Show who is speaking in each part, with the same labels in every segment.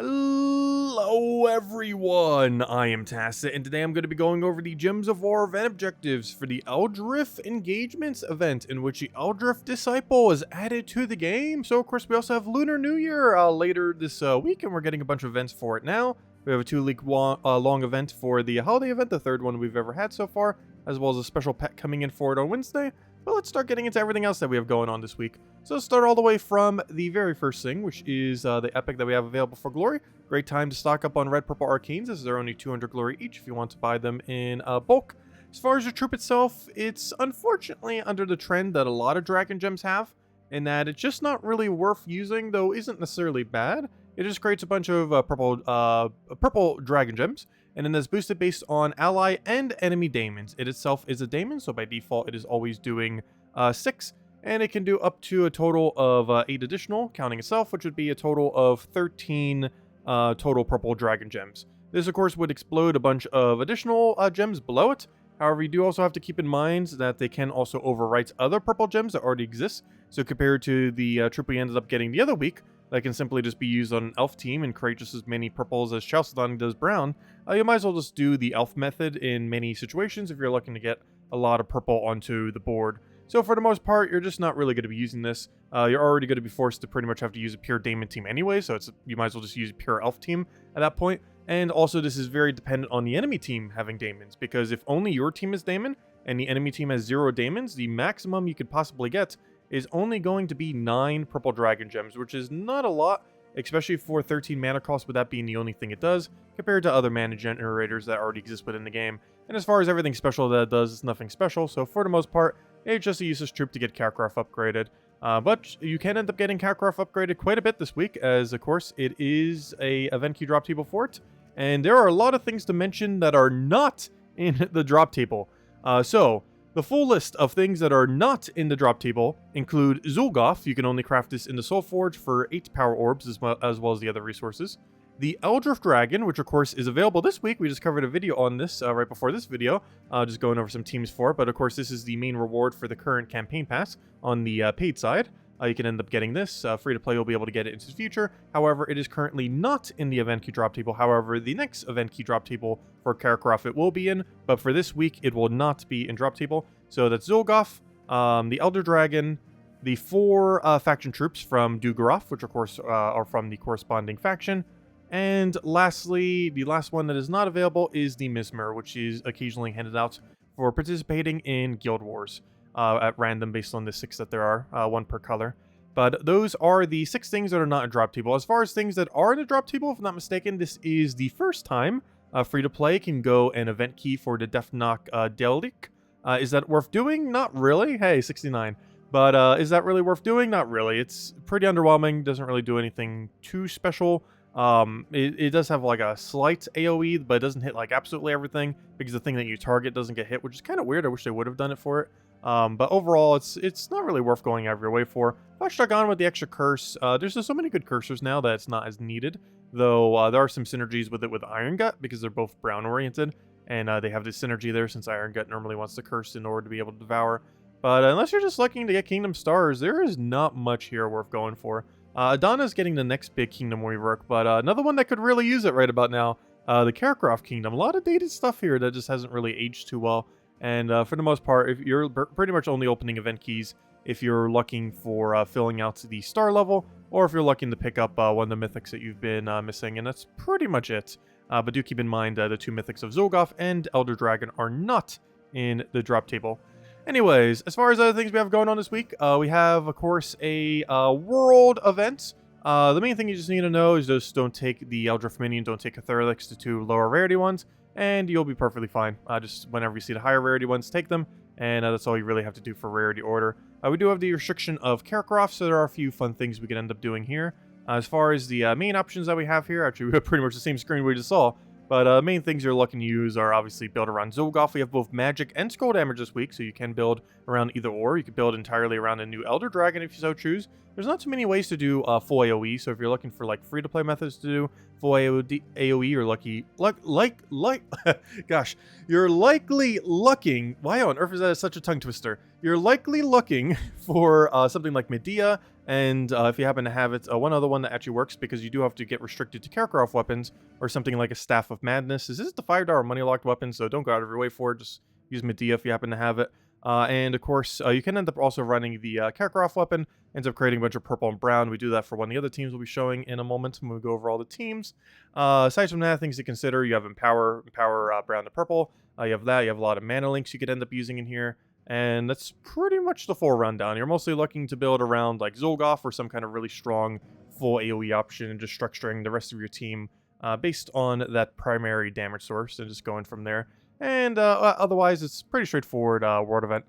Speaker 1: Hello everyone, I am Tacit, and today I'm going to be going over the Gems of War event objectives for the Eldritch Engagements event, in which the Eldritch Disciple is added to the game. So of course we also have Lunar New Year later this week, and we're getting a bunch of events for it now. We have a 2-week long event for the holiday event, the third one we've ever had so far, as well as a special pet coming in for it on Wednesday. But let's start getting into everything else that we have going on this week. So let's start all the way from the very first thing, which is the epic that we have available for glory. Great time to stock up on red purple arcanes, as they're only 200 glory each if you want to buy them in bulk. As far as the troop itself, it's unfortunately under the trend that a lot of dragon gems have, in that it's just not really worth using, though isn't necessarily bad. It just creates a bunch of purple dragon gems, and then that's boosted based on ally and enemy daemons. It itself is a daemon, so by default it is always doing 6, and it can do up to a total of 8 additional, counting itself, which would be a total of 13 total purple dragon gems. This of course would explode a bunch of additional gems below it. However, you do also have to keep in mind that they can also overwrite other purple gems that already exist. So compared to the troop we ended up getting the other week, that can simply just be used on an elf team and create just as many purples as Chalcedon does brown, you might as well just do the elf method in many situations if you're looking to get a lot of purple onto the board. So for the most part, you're just not really going to be using this. You're already going to be forced to pretty much have to use a pure daemon team anyway, so you might as well just use a pure elf team at that point. And also this is very dependent on the enemy team having daemons, because if only your team is daemon and the enemy team has 0 daemons, the maximum you could possibly get is only going to be 9 purple dragon gems, which is not a lot, especially for 13 mana cost, with that being the only thing it does, compared to other mana generators that already exist within the game. And as far as everything special that it does, it's nothing special, so for the most part, it's just a useless troop to get Kakarot upgraded. But you can end up getting Kakarot upgraded quite a bit this week, as of course it is a event key drop table for it, and there are a lot of things to mention that are not in the drop table. So the full list of things that are not in the drop table include Zul'Goth. You can only craft this in the Soul Forge for 8 power orbs, as well as the other resources. The Eldritch Dragon, which of course is available this week. We just covered a video on this right before this video, just going over some teams for it. But of course, this is the main reward for the current campaign pass on the paid side. You can end up getting this. Free to play, you'll be able to get it into the future. However, it is currently not in the event key drop table. However, the next event key drop table for Kakarot it will be in, but for this week, it will not be in drop table. So that's Zul'Goth, the Elder Dragon, the 4 faction troops from Duergaroth, which of course are from the corresponding faction. And lastly, the last one that is not available is the Mesmer, which is occasionally handed out for participating in Guild Wars at random based on the 6 that there are, 1 per color. But those are the 6 things that are not in drop table. As far as things that are in the drop table, if I'm not mistaken, this is the first time free-to-play can go an event key for the Deathknock Delik. Is that worth doing? Not really. Hey, 69. But is that really worth doing? Not really. It's pretty underwhelming. Doesn't really do anything too special. It does have like a slight AoE, but it doesn't hit like absolutely everything, because the thing that you target doesn't get hit, which is kind of weird. I wish they would have done it for it. But overall, it's not really worth going out of your way for. If I stuck on with the extra curse, there's just so many good cursors now that it's not as needed. Though there are some synergies with it with Iron Gut, because they're both brown oriented, and they have this synergy there since Iron Gut normally wants to curse in order to be able to devour. But unless you're just looking to get Kingdom Stars, there is not much here worth going for. Adana is getting the next big Kingdom rework, but another one that could really use it right about now, the Kakarot Kingdom. A lot of dated stuff here that just hasn't really aged too well. And for the most part, if you're pretty much only opening event keys if you're looking for filling out the star level, or if you're looking to pick up one of the mythics that you've been missing, and that's pretty much it. But do keep in mind the 2 mythics of Zul'Goth and Elder Dragon are not in the drop table. Anyways, as far as other things we have going on this week, we have, of course, a world event. The main thing you just need to know is just don't take the Eldritch Minion, don't take Catharix, the 2 lower rarity ones, and you'll be perfectly fine. Just whenever you see the higher rarity ones, take them, and that's all you really have to do for rarity order. We do have the restriction of Kakarot, so there are a few fun things we can end up doing here. As far as the main options that we have here, actually we have pretty much the same screen we just saw. But main things you're looking to use are obviously build around Zul'Goth. We have both magic and scroll damage this week, so you can build around either or. You can build entirely around a new Elder Dragon if you so choose. There's not too many ways to do full AoE, so if you're looking for like free-to-play methods to do full AoE, gosh, you're likely looking. Why on earth is that such a tongue twister? You're likely looking for something like Medea And if you happen to have it, one other one that actually works, because you do have to get restricted to Duergaroth weapons or something like a Staff of Madness. This is the $5 money locked weapon, so don't go out of your way for it. Just use Medea if you happen to have it. And of course, you can end up also running the Duergaroth weapon. Ends up creating a bunch of purple and brown. We do that for one of the other teams we'll be showing in a moment when we go over all the teams. Aside from that, things to consider, you have Empower brown to purple. You have that. You have a lot of mana links you could end up using in here. And that's pretty much the full rundown. You're mostly looking to build around like Zolgoth or some kind of really strong full AoE option, and just structuring the rest of your team based on that primary damage source and just going from there. And otherwise, it's pretty straightforward world event.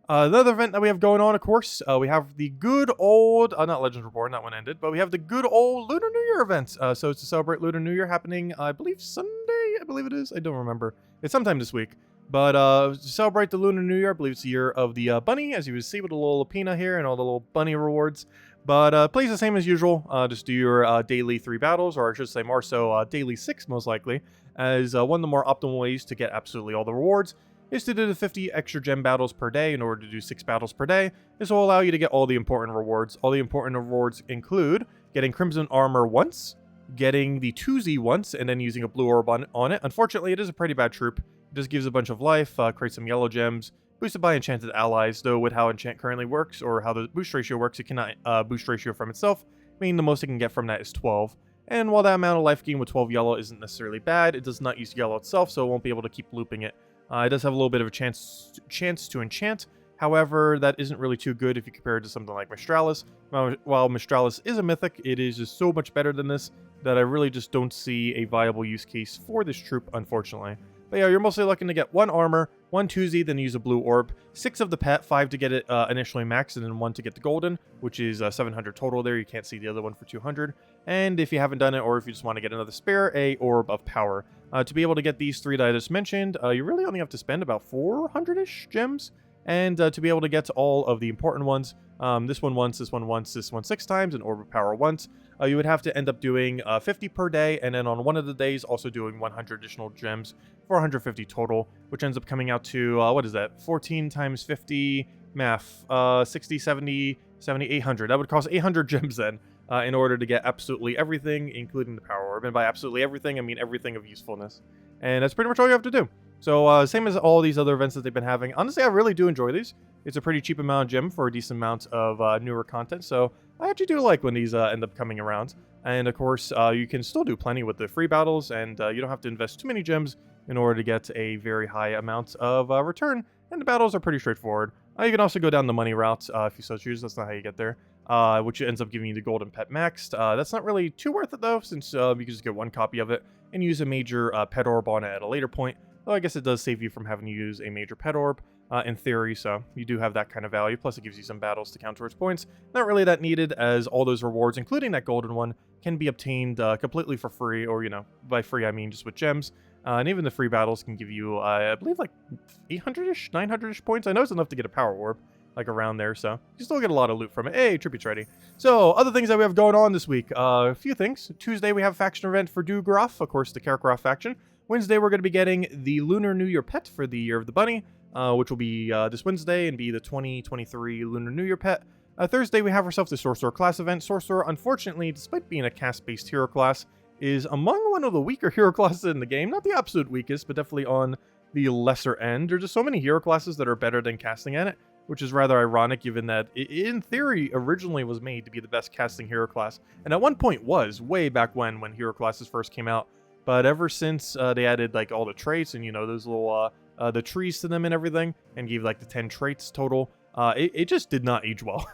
Speaker 1: The other event that we have going on, of course, we have the good old, not Legends Reborn, that one ended, but we have the good old Lunar New Year event. So it's to celebrate Lunar New Year, happening, I believe, Sunday, I believe it is. I don't remember. It's sometime this week. But to celebrate the Lunar New Year, I believe it's the year of the bunny, as you can see with the little Lapina here and all the little bunny rewards. But plays the same as usual. Just do your daily 3 battles, or I should say more so daily 6 most likely, as one of the more optimal ways to get absolutely all the rewards is to do the 50 extra gem battles per day in order to do 6 battles per day. This will allow you to get all the important rewards. All the important rewards include getting Crimson Armor once, getting the 2Z once, and then using a blue orb on it. Unfortunately, it is a pretty bad troop. It just gives a bunch of life, creates some yellow gems, boosted by enchanted allies, though with how enchant currently works, or how the boost ratio works, it cannot boost ratio from itself, meaning the most it can get from that is 12. And while that amount of life gain with 12 yellow isn't necessarily bad, it does not use yellow itself, so it won't be able to keep looping it. It does have a little bit of a chance to enchant. However, that isn't really too good if you compare it to something like Mistralis. While Mistralis is a mythic, it is just so much better than this that I really just don't see a viable use case for this troop, unfortunately. But yeah, you're mostly looking to get 1 armor, 1 2Z, then use a blue orb, 6 of the pet, 5 to get it initially maxed, and then 1 to get the golden, which is 700 total there. You can't see the other one for 200. And if you haven't done it, or if you just want to get another spare, a orb of power. To be able to get these 3 that I just mentioned, you really only have to spend about 400-ish gems. And to be able to get to all of the important ones, this one once, this one once, this one 6 times, and orb of power once, you would have to end up doing 50 per day, and then on one of the days also doing 100 additional gems, 450 total, which ends up coming out to, what is that, 14 times 50, math, 60, 70, 800. That would cost 800 gems then, in order to get absolutely everything, including the power orb. And by absolutely everything, I mean everything of usefulness. And that's pretty much all you have to do. So same as all these other events that they've been having. Honestly, I really do enjoy these. It's a pretty cheap amount of gem for a decent amount of newer content. So I actually do like when these end up coming around. And of course, you can still do plenty with the free battles, and you don't have to invest too many gems in order to get a very high amount of return. And the battles are pretty straightforward. You can also go down the money route if you so choose. That's not how you get there. Which ends up giving you the golden pet maxed. That's not really too worth it though, since you can just get 1 copy of it and use a major pet orb on it at a later point. Though I guess it does save you from having to use a major pet orb in theory, so you do have that kind of value. Plus it gives you some battles to count towards points. Not really that needed, as all those rewards, including that golden one, can be obtained completely for free, or, you know, by free I mean just with gems. And even the free battles can give you, I believe, like 800-ish, 900-ish points. I know it's enough to get a power orb, like around there, so you still get a lot of loot from it. Hey, tribute's ready. So, other things that we have going on this week. A few things. Tuesday, we have a faction event for Duergaroth, of course, the Duergaroth faction. Wednesday, we're going to be getting the Lunar New Year pet for the Year of the Bunny, which will be this Wednesday and be the 2023 Lunar New Year pet. Thursday, we have ourselves the Sorcerer class event. Sorcerer, unfortunately, despite being a cast-based hero class, is among one of the weaker hero classes in the game. Not the absolute weakest, but definitely on the lesser end. There's just so many hero classes that are better than casting at it, which is rather ironic given that it, in theory, originally was made to be the best casting hero class. And at one point was, way back when hero classes first came out. But ever since they added like all the traits and, you know, those little the trees to them and everything, and gave like the 10 traits total, it just did not age well.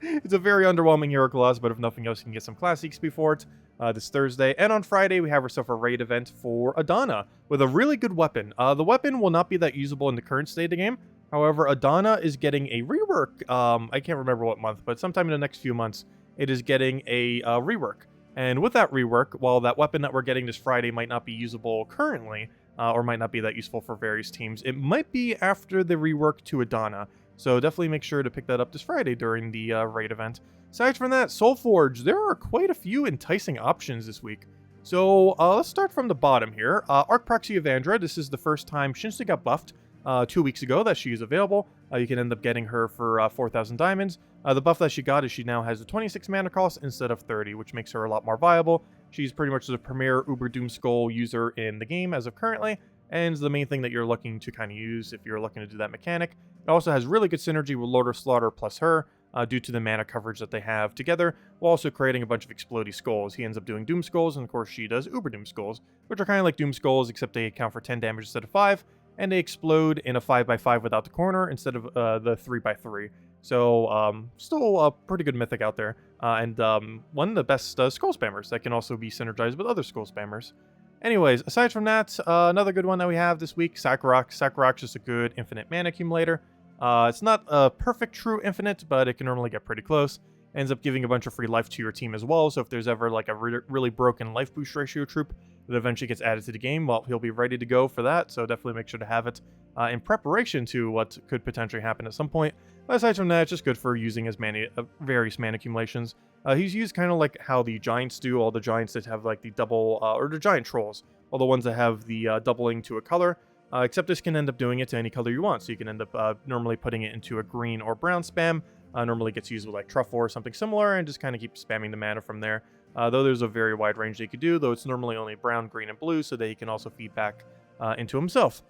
Speaker 1: It's a very underwhelming hero class, but if nothing else, you can get some class XP for it this Thursday. And on Friday, we have ourselves a raid event for Adana with a really good weapon. The weapon will not be that usable in the current state of the game. However, Adana is getting a rework. I can't remember what month, but sometime in the next few months, it is getting a rework. And with that rework, while that weapon that we're getting this Friday might not be usable currently, or might not be that useful for various teams, it might be after the rework to Adana. So definitely make sure to pick that up this Friday during the raid event. Aside from that, Soulforge, there are quite a few enticing options this week. So let's start from the bottom here. Arc Proxy Evandra, this is the first time Shinsuke got buffed 2 weeks ago that she is available. You can end up getting her for 4,000 diamonds. The buff that she got is she now has a 26 mana cost instead of 30, which makes her a lot more viable. She's pretty much the premier Uber Doomskull user in the game as of currently, and the main thing that you're looking to kind of use if you're looking to do that mechanic. It also has really good synergy with Lord of Slaughter plus her, due to the mana coverage that they have together, while also creating a bunch of explodey skulls. He ends up doing Doom Skulls, and of course she does Uber Doom Skulls, which are kind of like Doom Skulls, except they account for 10 damage instead of 5, and they explode in a 5x5 without the corner instead of the 3x3. So, still a pretty good mythic out there, and one of the best skull spammers that can also be synergized with other skull spammers. Anyways, aside from that, another good one that we have this week, Sakharok. Sakharok's just a good infinite mana accumulator. It's not a perfect true infinite, but it can normally get pretty close. Ends up giving a bunch of free life to your team as well, so if there's ever like a really broken life boost ratio troop that eventually gets added to the game, well, he'll be ready to go for that, so definitely make sure to have it in preparation to what could potentially happen at some point. But aside from that, it's just good for using as various mana accumulations. He's used kind of like how the giants do, all the giants that have like the double, or the giant trolls, all the ones that have the doubling to a color. Except this can end up doing it to any color you want, so you can end up normally putting it into a green or brown spam. Normally gets used with like Truffle or something similar, and just kind of keep spamming the mana from there. Though there's a very wide range that you could do, though it's normally only brown, green, and blue, so that he can also feed back into himself.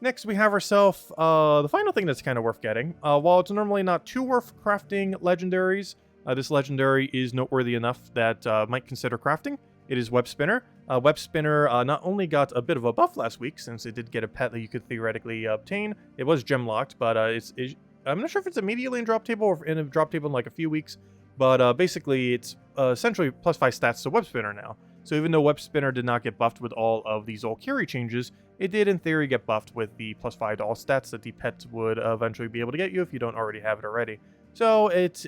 Speaker 1: Next, we have ourselves the final thing that's kind of worth getting. While it's normally not too worth crafting legendaries, this legendary is noteworthy enough that might consider crafting. It is Web Spinner. Web Spinner not only got a bit of a buff last week, since it did get a pet that you could theoretically obtain. It was gem locked, but I'm not sure if it's immediately in drop table or in a drop table in like a few weeks. But basically, it's essentially +5 stats to Web Spinner now. So even though Web Spinner did not get buffed with all of these Zolkiri changes, it did in theory get buffed with the +5 to all stats that the pet would eventually be able to get you if you don't already have it already. So it's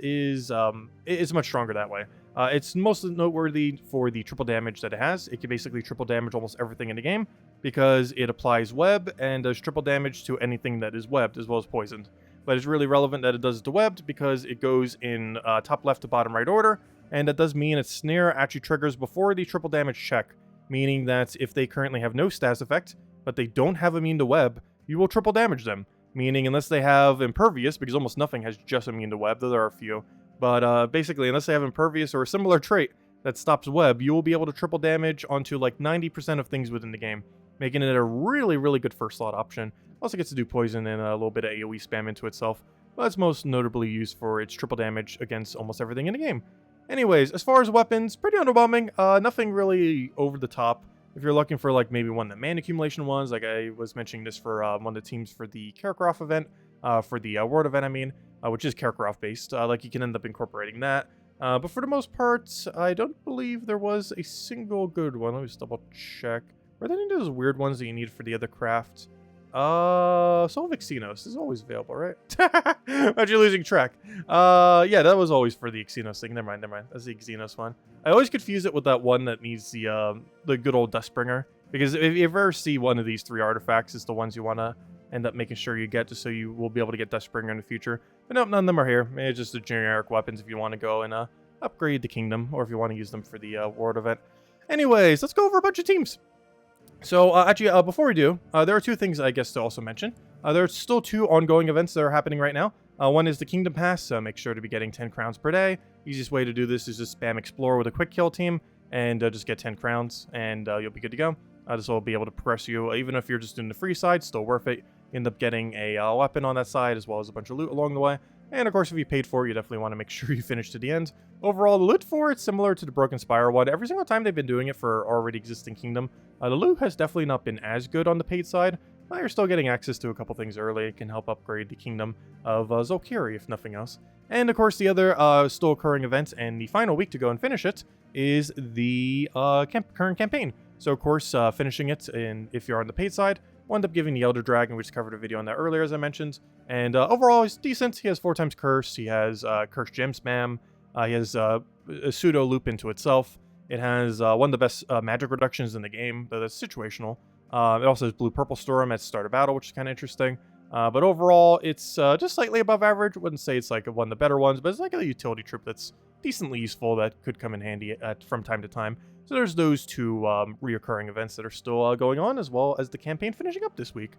Speaker 1: much stronger that way. It's mostly noteworthy for the triple damage that it has. It can basically triple damage almost everything in the game because it applies web and does triple damage to anything that is webbed as well as poisoned. But it's really relevant that it does it to webbed because it goes in top left to bottom right order, and that does mean its snare actually triggers before the triple damage check, meaning that if they currently have no status effect, but they don't have immune to web, you will triple damage them. Meaning unless they have impervious, because almost nothing has just immune to web, though there are a few. But basically, unless they have impervious or a similar trait that stops web, you will be able to triple damage onto like 90% of things within the game, making it a really, really good first slot option. Also gets to do poison and a little bit of AoE spam into itself, but it's most notably used for its triple damage against almost everything in the game. Anyways, as far as weapons, pretty underwhelming. Nothing really over the top. If you're looking for like maybe one of the mana accumulation ones, like I was mentioning this for one of the teams for the Duergaroth event, for the World event, I mean, which is Duergaroth based, like you can end up incorporating that. But for the most part, I don't believe there was a single good one. Let me just double check. Were there any of those weird ones that you need for the other craft? Soul of Xenos is always available, right? Imagine losing track. Yeah, that was always for the Xenos thing. Never mind. That's the Xenos one. I always confuse it with that one that needs the good old Dustbringer. Because if you ever see one of these 3 artifacts, it's the ones you want to end up making sure you get, just so you will be able to get Dustbringer in the future. But nope, none of them are here. It's just the generic weapons if you want to go and upgrade the kingdom, or if you want to use them for the World event. Anyways, let's go over a bunch of teams. So, actually, before we do, there are 2 things I guess to also mention. There are still 2 ongoing events that are happening right now. One is the Kingdom Pass, so make sure to be getting 10 crowns per day. Easiest way to do this is just spam Explore with a quick kill team, and just get 10 crowns, and you'll be good to go. This will be able to progress you, even if you're just doing the free side, still worth it. You end up getting a weapon on that side, as well as a bunch of loot along the way. And of course, if you paid for it, you definitely want to make sure you finish to the end. Overall, the loot for it's similar to the Broken Spire one. Every single time they've been doing it for already existing kingdom, the loot has definitely not been as good on the paid side. But you're still getting access to a couple things early. It can help upgrade the kingdom of Zolkiri, if nothing else. And of course, the other still occurring event, and the final week to go and finish it, is the current campaign. So of course, finishing it, and if you're on the paid side, we'll end up giving the Elder Dragon. We just covered a video on that earlier, as I mentioned. And overall, he's decent. He has 4 times Curse. He has Curse Gem Spam. He has a pseudo loop into itself. It has one of the best magic reductions in the game, though that's situational. It also has Blue-Purple Storm at the start of battle, which is kind of interesting. But overall, it's just slightly above average. Wouldn't say it's like one of the better ones, but it's like a utility troop that's decently useful that could come in handy from time to time. So there's those 2 reoccurring events that are still going on, as well as the campaign finishing up this week.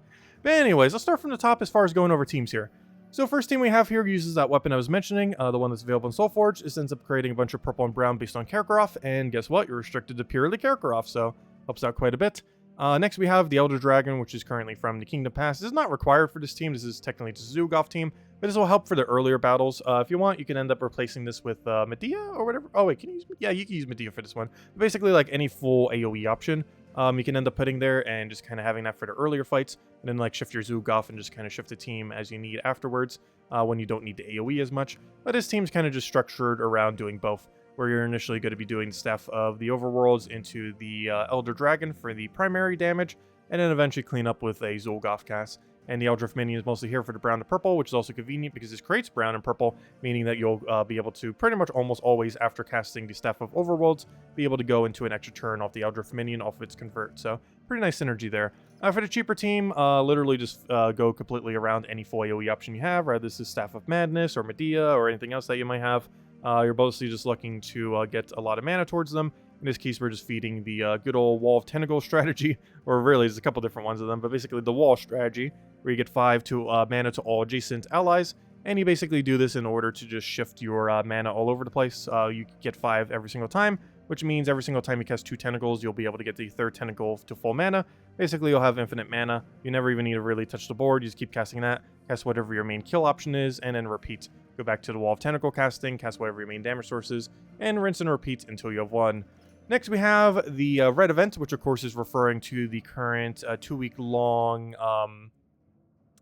Speaker 1: But anyways, let's start from the top as far as going over teams here. So first team we have here uses that weapon I was mentioning, the one that's available in Soulforge. This ends up creating a bunch of purple and brown based on Duergaroth, and guess what? You're restricted to purely Duergaroth, so helps out quite a bit. Next we have the Elder Dragon, which is currently from the Kingdom Pass. This is not required for this team. This is technically just a Zul'Goth team, but this will help for the earlier battles. If you want, you can end up replacing this with Medea or whatever. Oh wait, can you use? Yeah, you can use Medea for this one. But basically, like any full AoE option, you can end up putting there and just kind of having that for the earlier fights, and then like shift your Zul'Goth and just kind of shift the team as you need afterwards when you don't need the AoE as much. But this team's kind of just structured around doing both, where you're initially going to be doing stuff of the overworlds into the Elder Dragon for the primary damage, and then eventually clean up with a Zul'Goth cast. And the Eldritch minion is mostly here for the brown to purple, which is also convenient because this creates brown and purple, meaning that you'll be able to pretty much almost always, after casting the Staff of Overworlds, be able to go into an extra turn off the Eldritch minion off of its convert. So pretty nice synergy there. For the cheaper team, literally just go completely around any full AoE option you have, whether this is Staff of Madness or Medea or anything else that you might have. You're mostly just looking to get a lot of mana towards them. In this case, we're just feeding the good old Wall of Tentacles strategy, or really, there's a couple different ones of them, but basically the Wall strategy, where you get 5 mana to all adjacent allies, and you basically do this in order to just shift your mana all over the place. You get 5 every single time, which means every single time you cast 2 tentacles, you'll be able to get the 3rd tentacle to full mana. Basically, you'll have infinite mana. You never even need to really touch the board. You just keep casting that, cast whatever your main kill option is, and then repeat. Go back to the Wall of Tentacle casting, cast whatever your main damage source is, and rinse and repeat until you have won. Next, we have the red event, which of course is referring to the current 2-week-long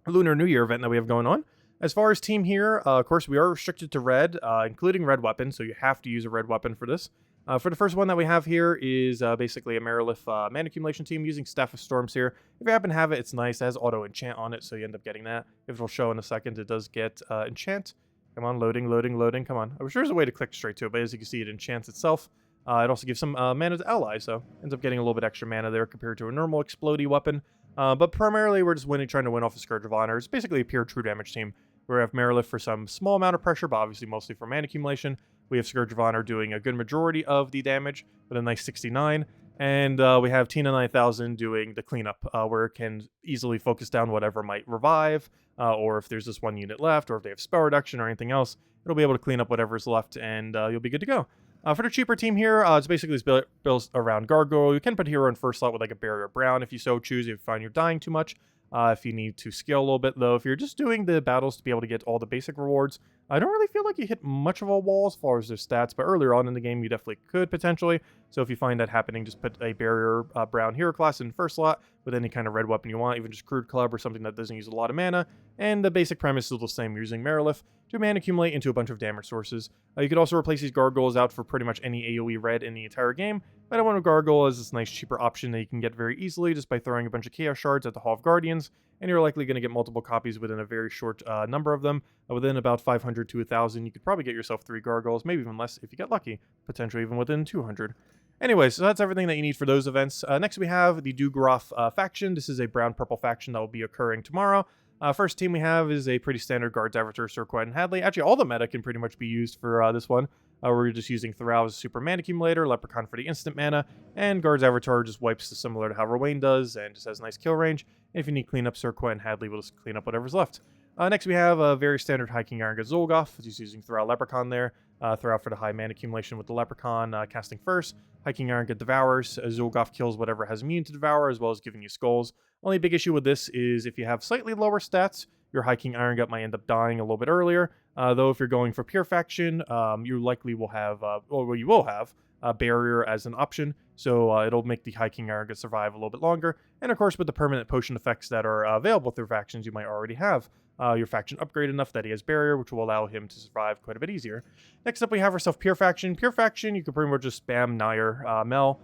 Speaker 1: Lunar New Year event that we have going on. As far as team here, of course, we are restricted to red, including red weapon, so you have to use a red weapon for this. For the first one that we have here is basically a Marilith mana accumulation team using Staff of Storms here. If you happen to have it, it's nice. It has auto enchant on it, so you end up getting that. If it'll show in a second, it does get enchant. Come on, loading, loading, loading. Come on. I'm sure there's a way to click straight to it, but as you can see, it enchants itself. It also gives some mana to allies, so ends up getting a little bit extra mana there compared to a normal explodey weapon. But primarily, we're just trying to win off a Scourge of Honor. It's basically a pure true damage team. We have Marilith for some small amount of pressure, but obviously mostly for mana accumulation. We have Scourge of Honor doing a good majority of the damage with a nice 69. And we have Tina 9000 doing the cleanup, where it can easily focus down whatever might revive, or if there's just one unit left, or if they have spell reduction or anything else, it'll be able to clean up whatever's left, and you'll be good to go. For the cheaper team here, it's basically built around Gargoyle. You can put hero in first slot with like a Barrier Brown if you so choose, if you find you're dying too much. If you need to scale a little bit, though, if you're just doing the battles to be able to get all the basic rewards, I don't really feel like you hit much of a wall as far as their stats, but earlier on in the game, you definitely could potentially. So if you find that happening, just put a Barrier Brown hero class in first slot with any kind of red weapon you want, even just Crude Club or something that doesn't use a lot of mana. And the basic premise is the same. You're using Marilith to mana accumulate into a bunch of damage sources. You could also replace these Gargoyles out for pretty much any AoE red in the entire game. But I want a Gargoyle as this nice cheaper option that you can get very easily just by throwing a bunch of Chaos Shards at the Hall of Guardians, and you're likely going to get multiple copies within a very short number of them. Within about 500 to 1,000, you could probably get yourself 3 Gargoyles, maybe even less if you get lucky, potentially even within 200. Anyway, so that's everything that you need for those events. Next we have the Duergaroth faction. This is a brown-purple faction that will be occurring tomorrow. First team we have is a pretty standard Guards Avatar, Surquite, and Hadley. Actually, all the meta can pretty much be used for this one. We're just using Thrall as a super mana accumulator, Leprechaun for the instant mana, and Guards Avatar just wipes similar to how Rowain does, and just has nice kill range. And if you need cleanup, Surquite and Hadley will just clean up whatever's left. Next we have a very standard High King Iron Zul'Goth, just using Thrall Leprechaun there. Thrall for the high mana accumulation with the Leprechaun casting first. High King Iron devours. Zul'Goth kills whatever has immune to devour, as well as giving you skulls. Only big issue with this is if you have slightly lower stats, your High King Iron Gut might end up dying a little bit earlier. Though if you're going for pure faction, you likely will have, or you will have, a barrier as an option. So it'll make the High King Iron Gut survive a little bit longer. And of course, with the permanent potion effects that are available through factions, you might already have your faction upgrade enough that he has barrier, which will allow him to survive quite a bit easier. Next up, we have ourselves pure faction. Pure faction, you can pretty much just spam Nair Mel.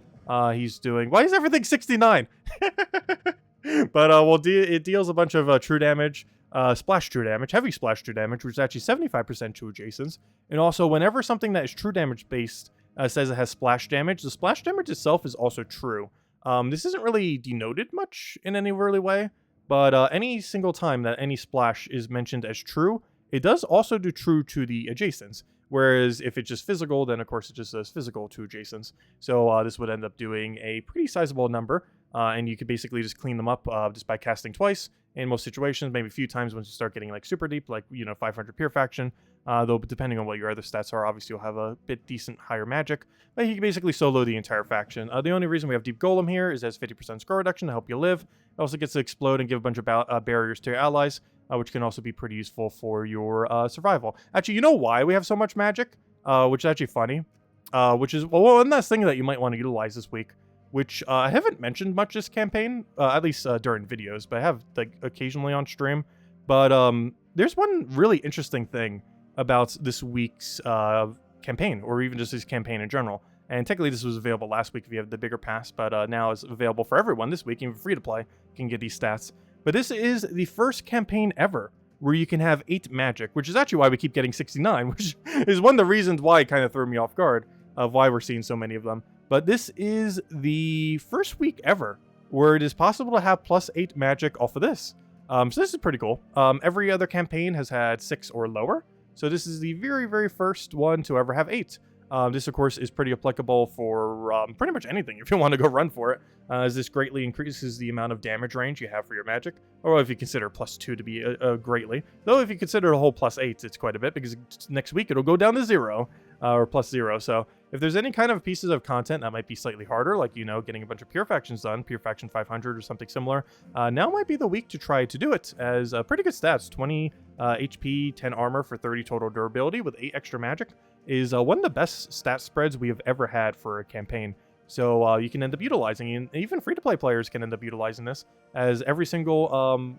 Speaker 1: He's doing, why is everything 69? But it deals a bunch of true damage. Splash true damage, heavy splash true damage, which is actually 75% to adjacents. And also, whenever something that is true damage based says it has splash damage, the splash damage itself is also true. This isn't really denoted much in any really way, but any single time that any splash is mentioned as true, it does also do true to the adjacents, Whereas if it's just physical, then of course it just says physical to adjacents. So this would end up doing a pretty sizable number, and you could basically just clean them up just by casting twice in most situations, maybe a few times once you start getting like super deep, like 500 pure faction. Though depending on what your other stats are, obviously you'll have a bit decent higher magic, but you can basically solo the entire faction. The only reason we have Deep Golem here is it has 50% scroll reduction to help you live. It also gets to explode and give a bunch of barriers to your allies, which can also be pretty useful for your survival. Actually, you know why we have so much magic? Which is actually funny. Which is one last thing that you might want to utilize this week, which I haven't mentioned much this campaign, at least during videos, but I have like occasionally on stream. But there's one really interesting thing about this week's campaign, or even just this campaign in general. And technically this was available last week if you have the bigger pass, but now it's available for everyone this week, even free to play. You can get these stats. But this is the first campaign ever where you can have 8 magic, which is actually why we keep getting 69, which is one of the reasons why it kind of threw me off guard of why we're seeing so many of them. But this is the first week ever where it is possible to have +8 magic off of this. So this is pretty cool. Every other campaign has had 6 or lower. So this is the very, very first one to ever have 8. This, of course, is pretty applicable for pretty much anything if you want to go run for it, as this greatly increases the amount of damage range you have for your magic, or if you consider +2 to be greatly. Though if you consider a whole +8, it's quite a bit, because next week it'll go down to 0, or +0. So if there's any kind of pieces of content that might be slightly harder, like, getting a bunch of pure factions done, pure faction 500 or something similar, now might be the week to try to do it, as pretty good stats. 20 HP, 10 armor for 30 total durability with 8 extra magic is one of the best stat spreads we have ever had for a campaign. So you can end up utilizing, and even free-to-play players can end up utilizing this, as every single,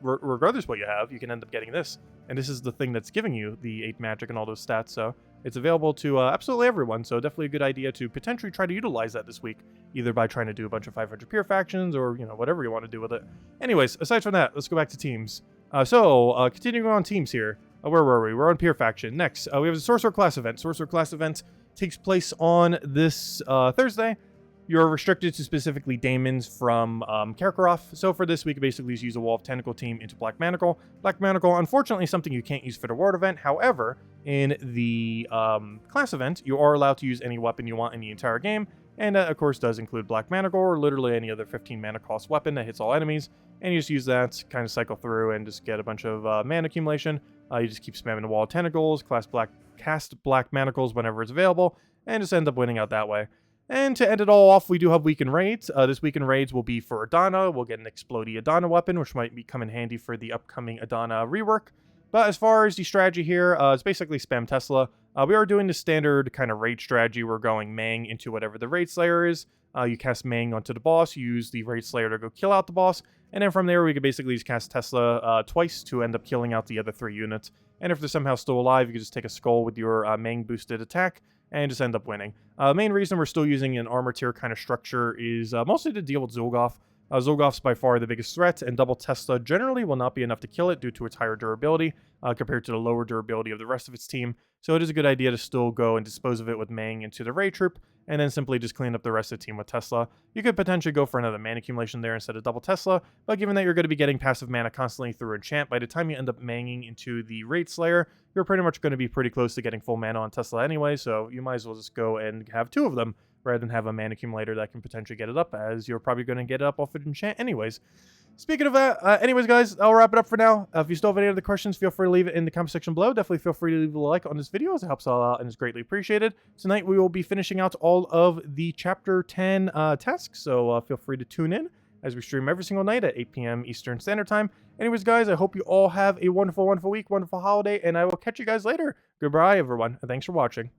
Speaker 1: regardless what you have, you can end up getting this. And this is the thing that's giving you the 8 magic and all those stats, so it's available to absolutely everyone, so definitely a good idea to potentially try to utilize that this week, either by trying to do a bunch of 500 pure factions, or, whatever you want to do with it. Anyways, aside from that, let's go back to teams. Continuing on teams here. Where were we? We're on Pure Faction. Next, we have the Sorcerer Class event. Sorcerer Class event takes place on this Thursday. You're restricted to specifically daemons from Duergaroth. So for this, we can basically use a Wall of Tentacle team into Black Manacle. Black Manacle, unfortunately, is something you can't use for the Ward event. However, in the class event, you are allowed to use any weapon you want in the entire game. And that, of course, does include Black Manacle, or literally any other 15 mana cost weapon that hits all enemies. And you just use that to kind of cycle through and just get a bunch of mana accumulation. You just keep spamming the Wall of Tentacles, cast Black Manacles whenever it's available, and just end up winning out that way. And to end it all off, we do have Weekend Raids. This Weekend Raids will be for Adana. We'll get an Explodey Adana weapon, which might come in handy for the upcoming Adana rework. But as far as the strategy here, it's basically spam Tesla. We are doing the standard kind of raid strategy. We're going Mang into whatever the Raid Slayer is. You cast Mang onto the boss, you use the Raid Slayer to go kill out the boss, and then from there we could basically just cast Tesla twice to end up killing out the other 3 units. And if they're somehow still alive, you can just take a skull with your Mang boosted attack and just end up winning. The main reason we're still using an armor tier kind of structure is mostly to deal with Zul'Goth. Zul'Goth's by far the biggest threat, and double Tesla generally will not be enough to kill it due to its higher durability compared to the lower durability of the rest of its team. So it is a good idea to still go and dispose of it with Mang into the raid troop, and then simply just clean up the rest of the team with Tesla. You could potentially go for another mana accumulation there instead of double Tesla, but given that you're going to be getting passive mana constantly through enchant, by the time you end up manging into the Raid Slayer, you're pretty much going to be pretty close to getting full mana on Tesla anyway, so you might as well just go and have 2 of them, rather than have a mana accumulator that can potentially get it up, as you're probably going to get it up off of enchant anyways. Speaking of that, anyways, guys, I'll wrap it up for now. If you still have any other questions, feel free to leave it in the comment section below. Definitely feel free to leave a like on this video, as it helps all out and is greatly appreciated. Tonight, we will be finishing out all of the Chapter 10 tasks, so feel free to tune in as we stream every single night at 8 p.m. Eastern Standard Time. Anyways, guys, I hope you all have a wonderful, wonderful week, wonderful holiday, and I will catch you guys later. Goodbye, everyone, and thanks for watching.